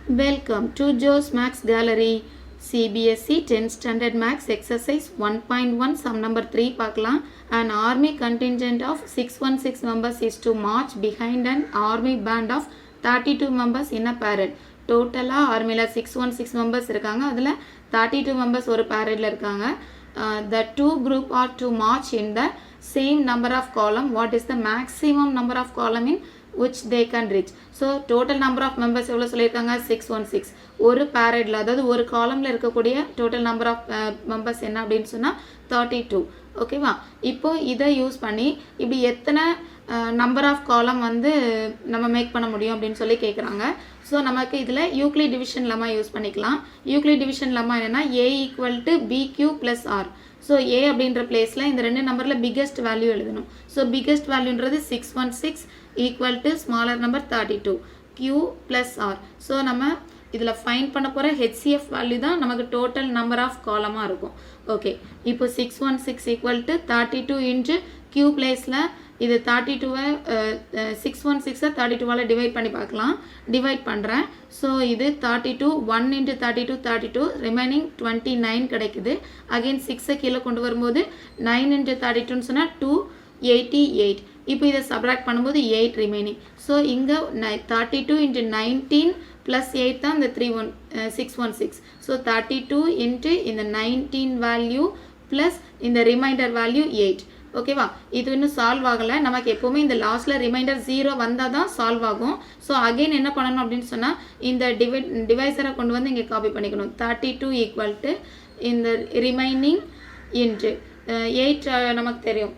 Welcome to Joe's Max Gallery. CBSE 10th Standard Max Exercise 1.1 Sum number 3 பார்க்கலாம். An army contingent of 616 members is to march behind an army band of 32 members in a parade. டோட்டலாக ஆர்மியில் 616 members இருக்காங்க. அதில் 32 members ஒரு பேரேடில் இருக்காங்க. The two group are to march in the same number of column. What is the maximum number of column in which they can reach? So total number of members எவ்வளோ சொல்லியிருக்காங்க? 616. ஒரு பேரேடில், அதாவது ஒரு காலமில் இருக்கக்கூடிய டோட்டல் நம்பர் ஆஃப் மெம்பர்ஸ் என்ன அப்படின்னு சொன்னால் 32. ஓகேவா? இப்போ இதை யூஸ் பண்ணி இப்படி எத்தனை நம்பர் ஆஃப் காலம் வந்து நம்ம மேக் பண்ண முடியும் அப்படின்னு சொல்லி கேட்குறாங்க. ஸோ நமக்கு இதில் யூக்ளிட் டிவிஷன் லெமா யூஸ் பண்ணிக்கலாம். யூக்ளிட் டிவிஷன் லெமா என்னென்னா A = BQ + R. So A அப்படின்ற பிளேஸில் இந்த ரெண்டு நம்பரில் பிக்கெஸ்ட் வேல்யூ எழுதணும். ஸோ பிக்கெஸ்ட் வேல்யூன்றது 616 = smaller number 32 Q + R. So நம்ம இதில் ஃபைண்ட் பண்ண போகிற HCF வேல்யூ தான் நமக்கு டோட்டல் நம்பர் ஆஃப் காலமாக இருக்கும். ஓகே, இப்போ 616 = 32 இன்ட்டு Q பிளேஸில் இது 32வை 616 32வால் டிவைட் பண்ணி பார்க்கலாம். டிவைட் பண்ணுறேன். ஸோ இது 32 1 × 32 32 ரிமைனிங் 29 கிடைக்குது. அகெயின் 6ஐ கீழே கொண்டு வரும்போது 9 × 32ன்னு சொன்னால் 288. இப்போ இதை சப்ராக்ட் பண்ணும்போது 8 ரிமைனிங். ஸோ இங்கே 32 × 19 + 8 தான் இந்த 616. ஸோ 32 இன்ட்டு இந்த 19 வேல்யூ ப்ளஸ் இந்த ரிமைண்டர் வேல்யூ 8. ஓகேவா? இது இன்னும் சால்வ் ஆகலை. நமக்கு எப்போவுமே இந்த லாஸ்ட்டில் ரிமைண்டர் 0 வந்தால் தான் சால்வ் ஆகும். ஸோ அகெயின் என்ன பண்ணணும் அப்படின்னு சொன்னால் இந்த டிவைசரை கொண்டு வந்து இங்கே காப்பி பண்ணிக்கணும். 32 = இந்த ரிமைனிங் இன்ட்டு 8 நமக்கு தெரியும்.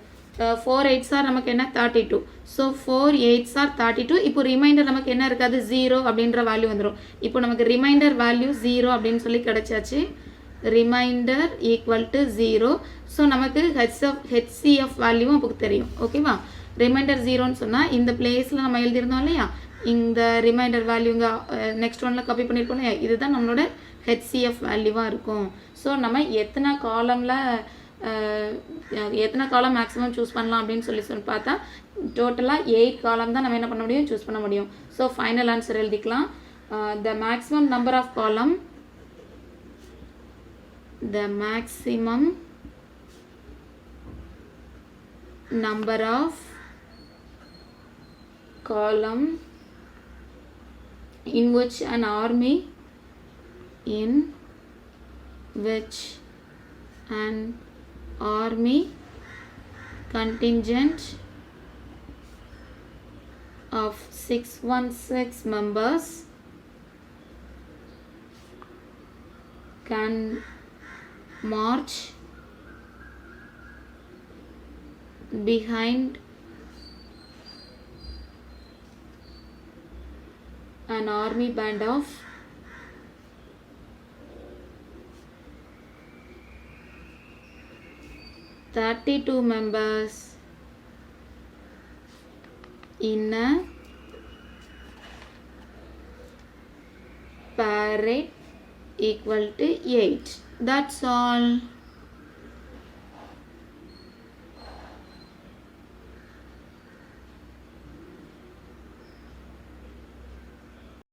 4 8s are நமக்கு என்ன 32. So 4 8s are 32. இப்போ ரிமைண்டர் நமக்கு என்ன இருக்காது? 0 அப்படின்ற வேல்யூ வந்துடும். இப்போ நமக்கு ரிமைண்டர் வேல்யூ 0 அப்படின்னு சொல்லி கிடைச்சாச்சு. ரிமைண்டர் = 0. ஸோ நமக்கு HCF வேல்யூவும் நமக்கு தெரியும். ஓகேவா? ரிமைண்டர் 0ன்னு சொன்னால் இந்த பிளேஸில் நம்ம எழுதியிருந்தோம் இல்லையா, இந்த ரிமைண்டர் வேல்யூங்க நெக்ஸ்ட் ஒன்ல காப்பி பண்ணியிருப்போம் இல்லையா, இதுதான் நம்மளோட HCF வேல்யூவாக இருக்கும். ஸோ நம்ம எத்தனை காலம் மேக்ஸிமம் சூஸ் பண்ணலாம் அப்படின்னு சொல்லி பார்த்தா டோட்டலாக 8 காலம் தான் நம்ம என்ன பண்ண முடியும்? சூஸ் பண்ண முடியும். ஸோ ஃபைனல் ஆன்சர் எழுதிக்கலாம். The maximum number of column in which an army contingent of 616 members can march behind an army band of 32 members in a parade = 8. That's all.